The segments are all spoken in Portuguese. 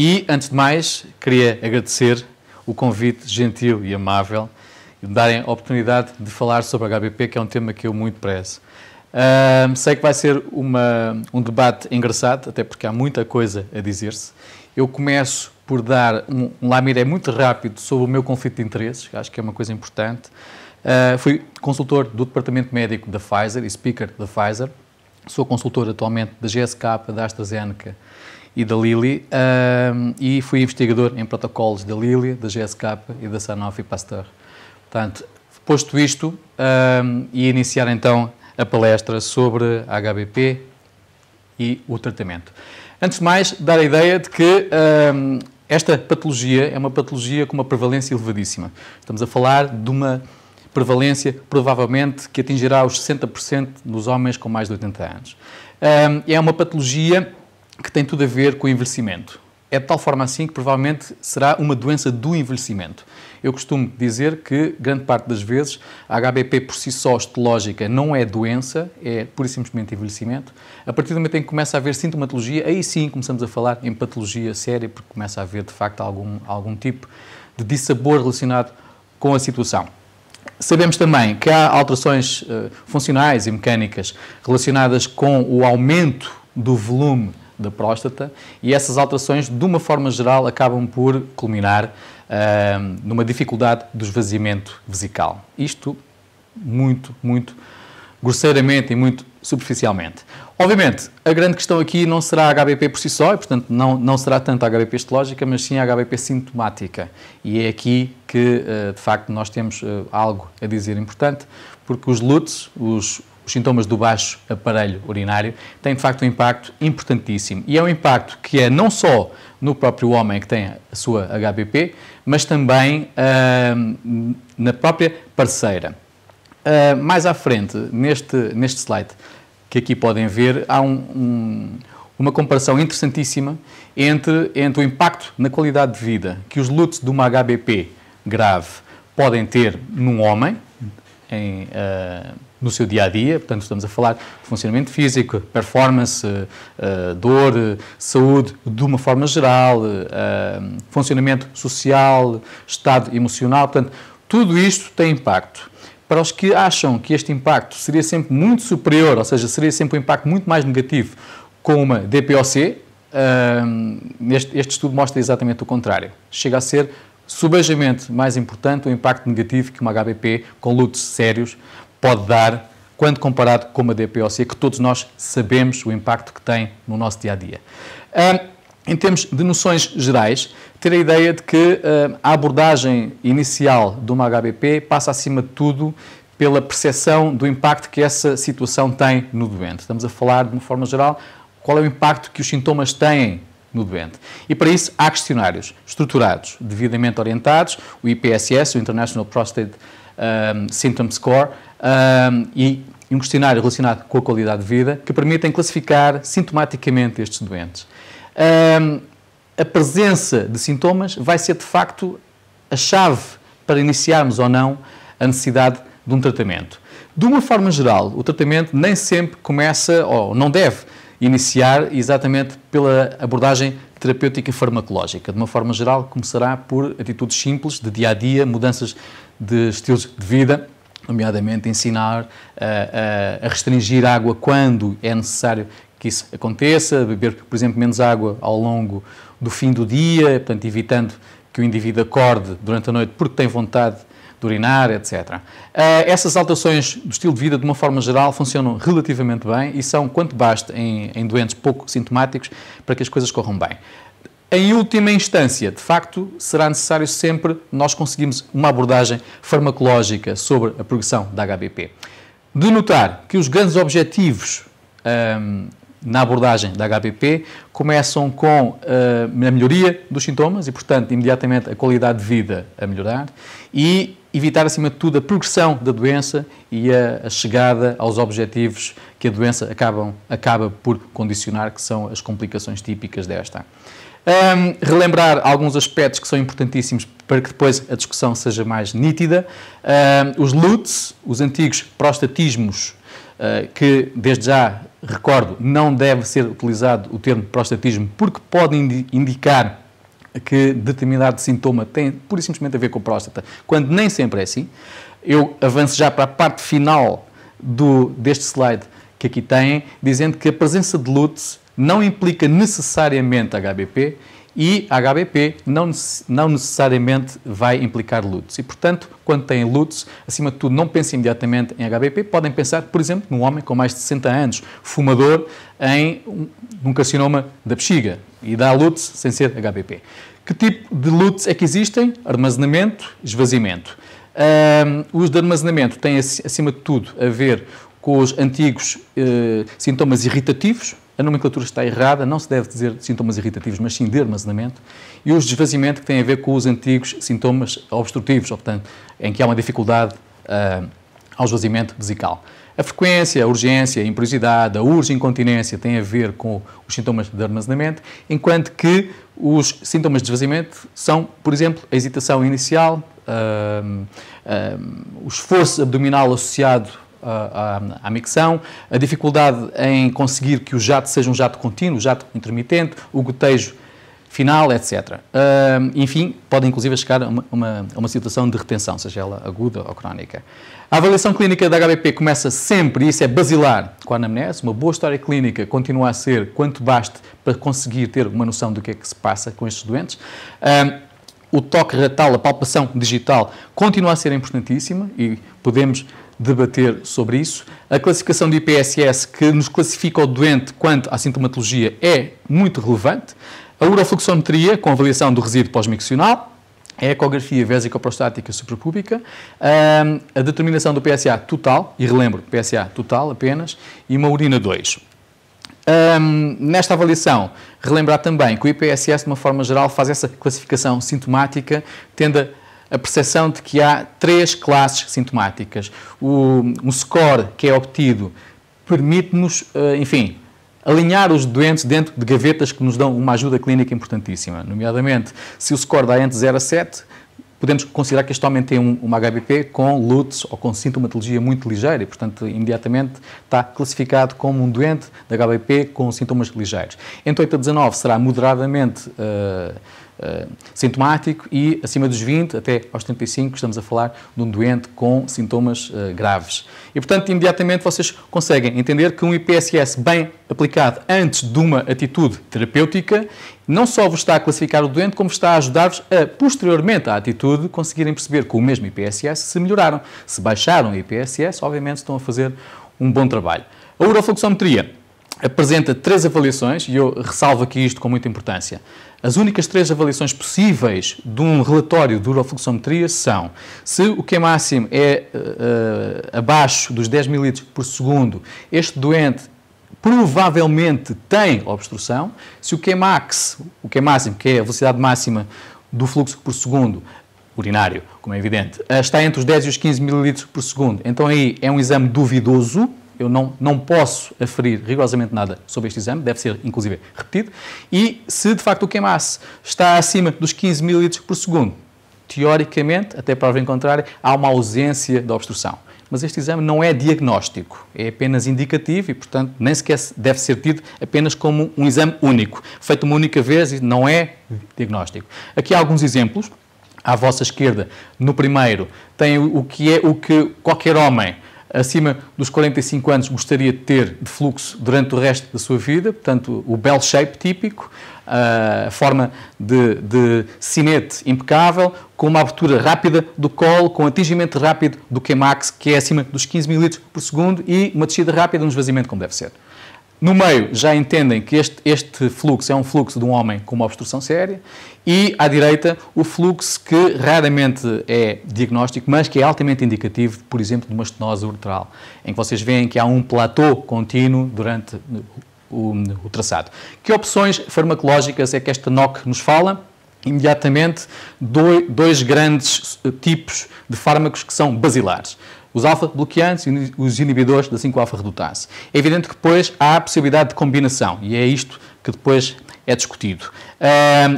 E, antes de mais, queria agradecer o convite gentil e amável e me darem a oportunidade de falar sobre a HBP, que é um tema que eu muito prezo. Sei que vai ser um debate engraçado, até porque há muita coisa a dizer-se. Eu começo por dar um lamiré muito rápido sobre o meu conflito de interesses, que acho que é uma coisa importante. Fui consultor do departamento médico da Pfizer e speaker da Pfizer. Sou consultor atualmente da GSK, da AstraZeneca e da Lilly, e fui investigador em protocolos da Lilly, da GSK e da Sanofi Pasteur. Portanto, posto isto, ia iniciar então a palestra sobre a HBP e o tratamento. Antes de mais, dar a ideia de que esta patologia é uma patologia com uma prevalência elevadíssima. Estamos a falar de uma prevalência, provavelmente, que atingirá os 60% dos homens com mais de 80 anos. É uma patologia que tem tudo a ver com o envelhecimento. É de tal forma assim que provavelmente será uma doença do envelhecimento. Eu costumo dizer que, grande parte das vezes, a HBP por si só, histológica, não é doença, é pura e simplesmente envelhecimento. A partir do momento em que começa a haver sintomatologia, aí sim começamos a falar em patologia séria, porque começa a haver, de facto, algum tipo de dissabor relacionado com a situação. Sabemos também que há alterações funcionais e mecânicas relacionadas com o aumento do volume da próstata e essas alterações, de uma forma geral, acabam por culminar numa dificuldade do esvaziamento vesical. Isto muito grosseiramente e muito superficialmente. Obviamente, a grande questão aqui não será a HBP por si só, e, portanto, não será tanto a HBP histológica, mas sim a HBP sintomática. E é aqui que, de facto, nós temos algo a dizer importante, porque os LUTs, os sintomas do baixo aparelho urinário, têm, de facto, um impacto importantíssimo. E é um impacto que é não só no próprio homem que tem a sua HBP, mas também na própria parceira. Mais à frente, neste slide que aqui podem ver, há uma comparação interessantíssima entre o impacto na qualidade de vida que os LUTs de uma HBP grave podem ter num homem, no seu dia-a-dia. Portanto, estamos a falar de funcionamento físico, performance, dor, saúde de uma forma geral, funcionamento social, estado emocional. Portanto, tudo isto tem impacto. Para os que acham que este impacto seria sempre muito superior, ou seja, seria sempre um impacto muito mais negativo com uma DPOC, este estudo mostra exatamente o contrário. Chega a ser subejamente mais importante o impacto negativo que uma HBP com LUTs sérios pode dar quando comparado com uma DPOC, que todos nós sabemos o impacto que tem no nosso dia-a-dia. Em termos de noções gerais, ter a ideia de que a abordagem inicial de uma HBP passa, acima de tudo, pela percepção do impacto que essa situação tem no doente. Estamos a falar, de uma forma geral, qual é o impacto que os sintomas têm no doente. E para isso há questionários estruturados, devidamente orientados, o IPSS, o International Prostate Symptom Score, e um questionário relacionado com a qualidade de vida, que permitem classificar sintomaticamente estes doentes. A presença de sintomas vai ser, de facto, a chave para iniciarmos ou não a necessidade de um tratamento. De uma forma geral, o tratamento nem sempre começa, ou não deve iniciar exatamente pela abordagem terapêutica e farmacológica. De uma forma geral, começará por atitudes simples de dia-a-dia, mudanças de estilos de vida, nomeadamente ensinar a restringir água quando é necessário que isso aconteça, beber, por exemplo, menos água ao longo do fim do dia, portanto, evitando que o indivíduo acorde durante a noite porque tem vontade de urinar, etc. Essas alterações do estilo de vida, de uma forma geral, funcionam relativamente bem e são quanto basta em doentes pouco sintomáticos para que as coisas corram bem. Em última instância, de facto, será necessário sempre nós conseguirmos uma abordagem farmacológica sobre a progressão da HBP. De notar que os grandes objetivos na abordagem da HBP começam com a melhoria dos sintomas e, portanto, imediatamente a qualidade de vida a melhorar e evitar, acima de tudo, a progressão da doença e a chegada aos objetivos que a doença acaba por condicionar, que são as complicações típicas desta. Relembrar alguns aspectos que são importantíssimos para que depois a discussão seja mais nítida. Os LUTs, os antigos prostatismos, que desde já recordo, não deve ser utilizado o termo prostatismo porque pode indicar que determinado sintoma tem pura e simplesmente a ver com a próstata, quando nem sempre é assim. Eu avanço já para a parte final deste slide que aqui têm, dizendo que a presença de LUTS não implica necessariamente HBP e HBP não necessariamente vai implicar LUTS. E, portanto, quando têm LUTS, acima de tudo, não pensem imediatamente em HBP. Podem pensar, por exemplo, num homem com mais de 60 anos, fumador, em um carcinoma da bexiga e dá LUTS sem ser HBP. Que tipo de LUTS é que existem? Armazenamento, esvaziamento. Os de armazenamento têm, acima de tudo, a ver com os antigos sintomas irritativos. A nomenclatura está errada, não se deve dizer sintomas irritativos, mas sim de armazenamento. E os de esvaziamento, que têm a ver com os antigos sintomas obstrutivos, portanto, em que há uma dificuldade ao esvaziamento vesical. A frequência, a urgência, a imperiosidade, a urge-incontinência têm a ver com os sintomas de armazenamento, enquanto que os sintomas de esvaziamento são, por exemplo, a hesitação inicial, o esforço abdominal associado à micção, a dificuldade em conseguir que o jato seja um jato contínuo, jato intermitente, o gotejo final, etc. Enfim, pode inclusive chegar a uma situação de retenção, seja ela aguda ou crónica. A avaliação clínica da HBP começa sempre, e isso é basilar, com a anamnese. Uma boa história clínica continua a ser quanto baste para conseguir ter uma noção do que é que se passa com estes doentes. O toque retal, a palpação digital, continua a ser importantíssima e podemos debater sobre isso. A classificação de IPSS, que nos classifica o doente quanto à sintomatologia, é muito relevante. A urofluxometria, com avaliação do resíduo pós-miccional. A ecografia vésico-prostática suprapúbica. A determinação do PSA total, e relembro, PSA total apenas, e uma urina 2. Nesta avaliação, relembrar também que o IPSS, de uma forma geral, faz essa classificação sintomática, tendo a percepção de que há 3 classes sintomáticas. Um score que é obtido permite-nos, enfim, alinhar os doentes dentro de gavetas que nos dão uma ajuda clínica importantíssima. Nomeadamente, se o score dá entre 0 a 7, podemos considerar que este homem tem uma HBP com LUTS ou com sintomatologia muito ligeira e, portanto, imediatamente está classificado como um doente de HBP com sintomas ligeiros. Entre 8 a 19 será moderadamente sintomático e acima dos 20 até aos 35 estamos a falar de um doente com sintomas graves. E, portanto, imediatamente vocês conseguem entender que um IPSS bem aplicado antes de uma atitude terapêutica não só vos está a classificar o doente, como está a ajudar-vos a, posteriormente à atitude, conseguirem perceber com o mesmo IPSS se melhoraram. Se baixaram o IPSS, obviamente estão a fazer um bom trabalho. A urofluxometria apresenta 3 avaliações e eu ressalvo aqui isto com muita importância. As únicas 3 avaliações possíveis de um relatório de urofluxometria são se o Q máximo é abaixo dos 10 ml por segundo, este doente provavelmente tem obstrução. Se o Q máximo, que é a velocidade máxima do fluxo por segundo, urinário, como é evidente, está entre os 10 e os 15 ml por segundo, então aí é um exame duvidoso. Eu não posso aferir rigorosamente nada sobre este exame, deve ser, inclusive, repetido. E se, de facto, o QMAS está acima dos 15 ml por segundo, teoricamente, até prova em contrário, há uma ausência de obstrução. Mas este exame não é diagnóstico, é apenas indicativo e, portanto, nem sequer deve ser tido apenas como um exame único, feito uma única vez e não é diagnóstico. Aqui há alguns exemplos. À vossa esquerda, no primeiro, tem o que qualquer homem acima dos 45 anos gostaria de ter de fluxo durante o resto da sua vida, portanto, o bell shape típico, a forma de sinete impecável, com uma abertura rápida do colo, com atingimento rápido do Qmax, que é acima dos 15 ml por segundo, e uma descida rápida no esvaziamento, como deve ser. No meio, já entendem que este fluxo é um fluxo de um homem com uma obstrução séria, e à direita, o fluxo que raramente é diagnóstico, mas que é altamente indicativo, por exemplo, de uma estenose uretral, em que vocês veem que há um platô contínuo durante o traçado. Que opções farmacológicas é que esta NOC nos fala? Imediatamente, dois grandes tipos de fármacos que são basilares. Os alfa-bloqueantes e os inibidores da 5-alfa-redutase. É evidente que depois há a possibilidade de combinação, e é isto que depois é discutido.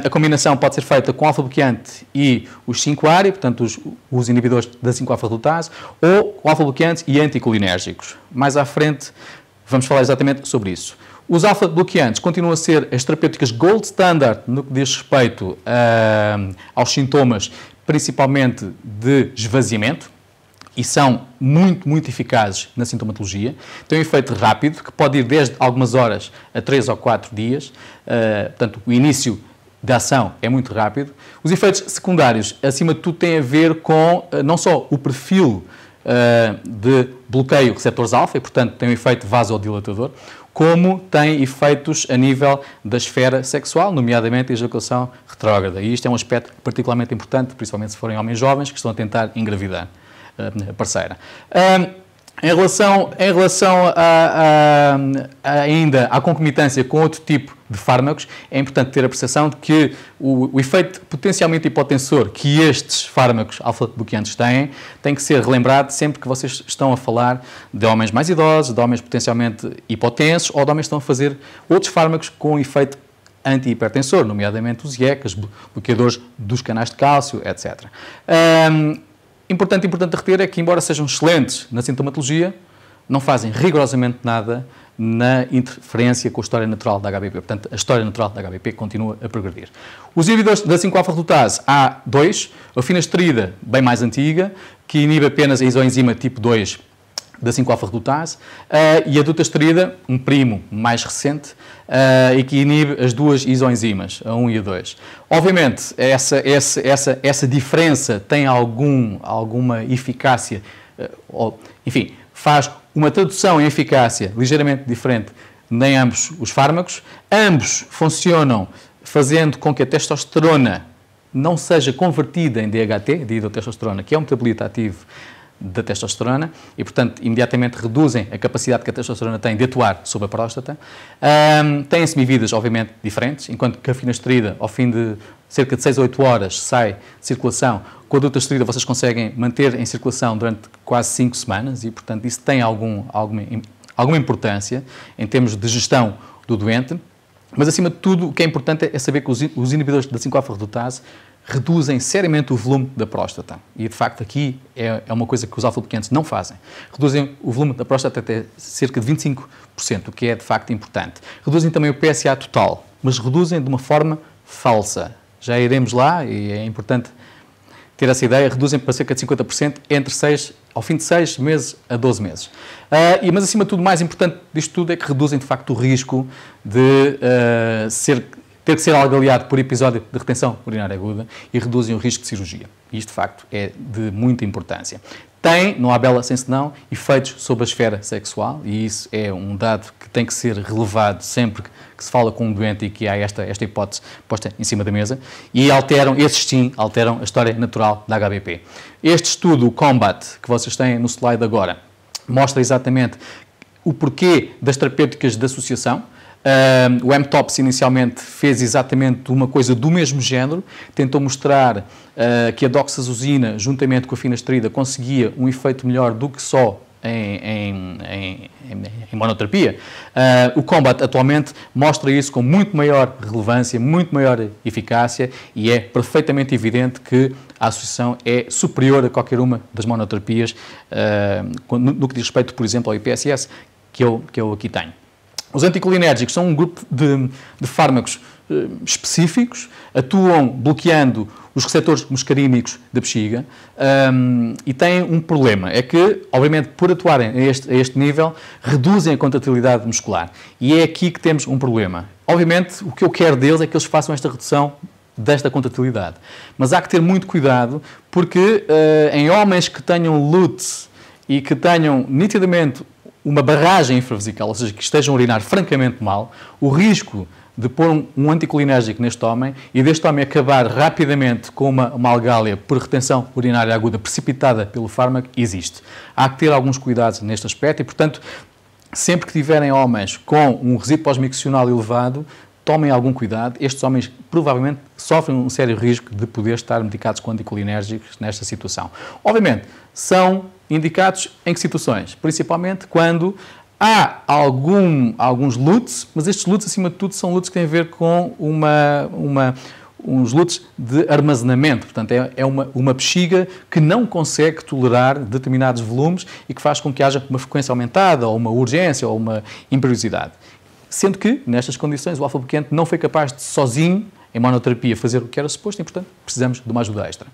A combinação pode ser feita com alfa-bloqueante e os 5-ARI, portanto os inibidores da 5-alfa-redutase, ou com alfa-bloqueantes e anticolinérgicos. Mais à frente vamos falar exatamente sobre isso. Os alfa-bloqueantes continuam a ser as terapêuticas gold standard no que diz respeito aos sintomas, principalmente de esvaziamento, e são muito eficazes na sintomatologia. Têm um efeito rápido, que pode ir desde algumas horas a 3 ou 4 dias. Portanto, o início da ação é muito rápido. Os efeitos secundários, acima de tudo, têm a ver com não só o perfil de bloqueio de receptores alfa, e, portanto, tem um efeito vasodilatador, como tem efeitos a nível da esfera sexual, nomeadamente a ejaculação retrógrada. E isto é um aspecto particularmente importante, principalmente se forem homens jovens que estão a tentar engravidar a parceira. Em relação ainda à concomitância com outro tipo de fármacos, é importante ter a percepção de que o efeito potencialmente hipotensor que estes fármacos alfa-bloqueantes têm, tem que ser relembrado sempre que vocês estão a falar de homens mais idosos, de homens potencialmente hipotensos ou de homens que estão a fazer outros fármacos com efeito anti-hipertensor, nomeadamente os IECAs, bloqueadores dos canais de cálcio, etc. Importante a reter é que, embora sejam excelentes na sintomatologia, não fazem rigorosamente nada na interferência com a história natural da HBP. Portanto, a história natural da HBP continua a progredir. Os inibidores da 5-alfa-redutase, há dois. A finasterida, bem mais antiga, que inibe apenas a isoenzima tipo 2 da 5-alfa-redutase, e a dutasterida, um primo mais recente, e que inibe as duas isoenzimas, a 1 e a 2. Obviamente, essa diferença tem alguma eficácia, enfim, faz uma tradução em eficácia ligeiramente diferente em ambos os fármacos. Ambos funcionam fazendo com que a testosterona não seja convertida em DHT, dihidrotestosterona, que é um metabolito ativo da testosterona, e, portanto, imediatamente reduzem a capacidade que a testosterona tem de atuar sobre a próstata. Têm semividas, obviamente, diferentes, enquanto que a finasterida, ao fim de cerca de 6 a 8 horas, sai de circulação. Com a dutasterida, vocês conseguem manter em circulação durante quase 5 semanas, e, portanto, isso tem alguma importância em termos de gestão do doente. Mas, acima de tudo, o que é importante é saber que os inibidores da 5-alfa-redutase reduzem seriamente o volume da próstata. E, de facto, aqui é uma coisa que os alfa-bloqueantes não fazem. Reduzem o volume da próstata até cerca de 25%, o que é, de facto, importante. Reduzem também o PSA total, mas reduzem de uma forma falsa. Já iremos lá, e é importante ter essa ideia, reduzem para cerca de 50% ao fim de 6 meses a 12 meses. Mas, acima de tudo, o mais importante disto tudo é que reduzem, de facto, o risco de ter que ser avaliado por episódio de retenção urinária aguda e reduzem o risco de cirurgia. Isto, de facto, é de muita importância. Tem, não há bela sem senão, efeitos sobre a esfera sexual, e isso é um dado que tem que ser relevado sempre que se fala com um doente e que há esta hipótese posta em cima da mesa, e esses sim, alteram a história natural da HBP. Este estudo, o COMBAT, que vocês têm no slide agora, mostra exatamente o porquê das terapêuticas de associação. O MTOPS inicialmente fez exatamente uma coisa do mesmo género, tentou mostrar que a doxazosina, juntamente com a finasterida, conseguia um efeito melhor do que só em monoterapia. O COMBAT atualmente mostra isso com muito maior relevância, muito maior eficácia, e é perfeitamente evidente que a associação é superior a qualquer uma das monoterapias, no que diz respeito, por exemplo, ao IPSS, que eu aqui tenho. Os anticolinérgicos são um grupo de fármacos específicos, atuam bloqueando os receptores muscarínicos da bexiga, e têm um problema, é que, obviamente, por atuarem a este nível, reduzem a contratilidade muscular. E é aqui que temos um problema. Obviamente, o que eu quero deles é que eles façam esta redução desta contratilidade. Mas há que ter muito cuidado, porque em homens que tenham LUTs e que tenham nitidamente uma barragem infravesical, ou seja, que estejam a urinar francamente mal, o risco de pôr um anticolinérgico neste homem e deste homem acabar rapidamente com uma algália por retenção urinária aguda precipitada pelo fármaco existe. Há que ter alguns cuidados neste aspecto e, portanto, sempre que tiverem homens com um resíduo pós-miccional elevado, tomem algum cuidado. Estes homens provavelmente sofrem um sério risco de poder estar medicados com anticolinérgicos nesta situação. Obviamente, são indicados em que situações? Principalmente quando há alguns LUTs, mas estes LUTs, acima de tudo, são LUTs que têm a ver com uns LUTs de armazenamento. Portanto, é uma bexiga que não consegue tolerar determinados volumes e que faz com que haja uma frequência aumentada, ou uma urgência, ou uma imperiosidade. sendo que, nestas condições, o alfa-bloqueante não foi capaz de, sozinho, em monoterapia, fazer o que era suposto e, portanto, precisamos de uma ajuda extra.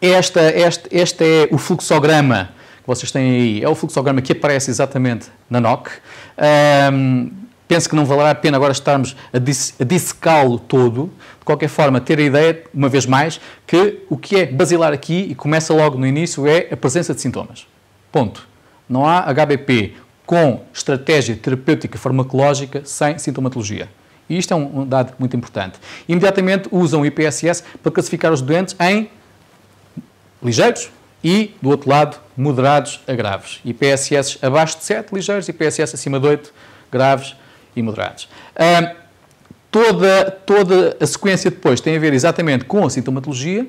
Este é o fluxograma que vocês têm aí, é o fluxograma que aparece exatamente na NOC. Penso que não valerá a pena agora estarmos a dissecá-lo todo. De qualquer forma, ter a ideia, uma vez mais, que o que é basilar aqui, e começa logo no início, é a presença de sintomas. Ponto. Não há HBP com estratégia terapêutica farmacológica sem sintomatologia. E isto é um dado muito importante. Imediatamente usam o IPSS para classificar os doentes em ligeiros e, do outro lado, moderados a graves. IPSS abaixo de 7, ligeiros, IPSS acima de 8, graves e moderados. Toda a sequência depois tem a ver exatamente com a sintomatologia,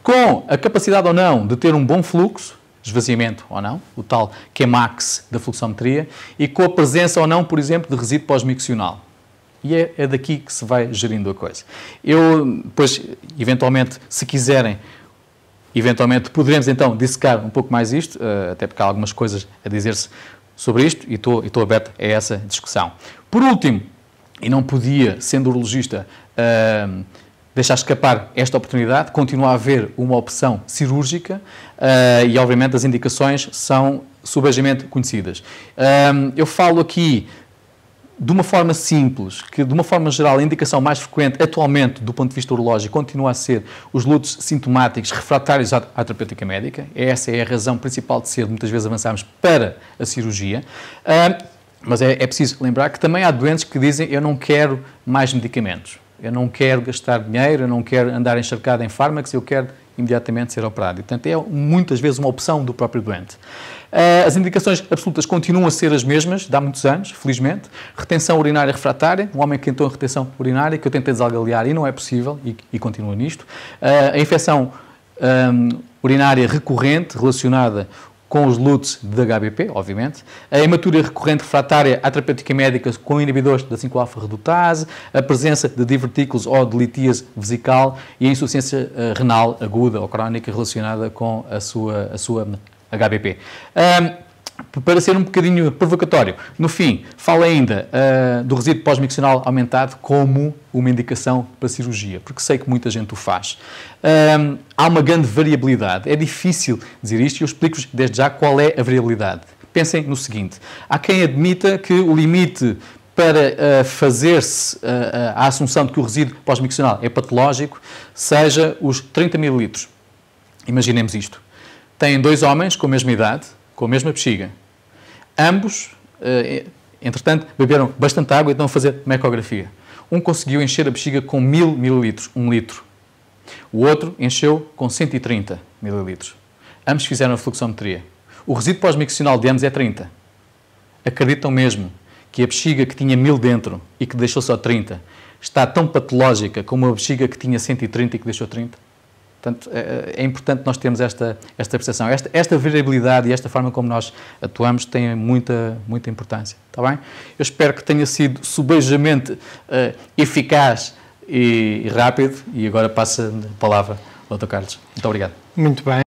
com a capacidade ou não de ter um bom fluxo, esvaziamento ou não, o tal Qmax da fluxometria, e com a presença ou não, por exemplo, de resíduo pós-miccional. E é daqui que se vai gerindo a coisa. Eu, depois, eventualmente, se quiserem, poderemos então dissecar um pouco mais isto, até porque há algumas coisas a dizer-se sobre isto e estou aberto a essa discussão. Por último, e não podia, sendo urologista, deixar escapar esta oportunidade, continua a haver uma opção cirúrgica e, obviamente, as indicações são subejamente conhecidas. Eu falo aqui de uma forma simples, que de uma forma geral a indicação mais frequente atualmente do ponto de vista urológico continua a ser os lutos sintomáticos refratários à terapêutica médica. Essa é a razão principal de ser, muitas vezes avançamos para a cirurgia, mas é preciso lembrar que também há doentes que dizem eu não quero mais medicamentos, eu não quero gastar dinheiro, eu não quero andar encharcado em fármacos, eu quero imediatamente ser operado. E, portanto, é muitas vezes uma opção do próprio doente. As indicações absolutas continuam a ser as mesmas, de há muitos anos, felizmente. Retenção urinária refratária, um homem que entrou em retenção urinária, que eu tentei desalgalear e não é possível, e continua nisto. A infecção urinária recorrente, relacionada com os lutos de HBP, obviamente, a hematúria recorrente refratária à terapêutica médica com inibidores da 5-alfa-redutase, a presença de divertículos ou de litíase vesical e a insuficiência renal aguda ou crónica relacionada com a sua HBP. Para ser um bocadinho provocatório, no fim, falo ainda do resíduo pós-miccional aumentado como uma indicação para cirurgia, porque sei que muita gente o faz. Há uma grande variabilidade, é difícil dizer isto e eu explico-vos desde já qual é a variabilidade. Pensem no seguinte, há quem admita que o limite para fazer-se a assunção de que o resíduo pós-miccional é patológico seja os 30 ml. Imaginemos isto. Têm dois homens com a mesma idade, com a mesma bexiga. Ambos, entretanto, beberam bastante água e estão a fazer uma ecografia. Um conseguiu encher a bexiga com 1000 ml, 1 litro. O outro encheu com 130 ml. Ambos fizeram a fluxometria. O resíduo pós-miccional de ambos é 30. Acreditam mesmo que a bexiga que tinha 1000 dentro e que deixou só 30 está tão patológica como a bexiga que tinha 130 e que deixou 30? Portanto, é importante nós termos esta percepção. Esta variabilidade e esta forma como nós atuamos tem muita importância. Está bem? Eu espero que tenha sido subejamente eficaz e rápido. E agora passa a palavra ao Dr. Carlos. Muito obrigado. Muito bem.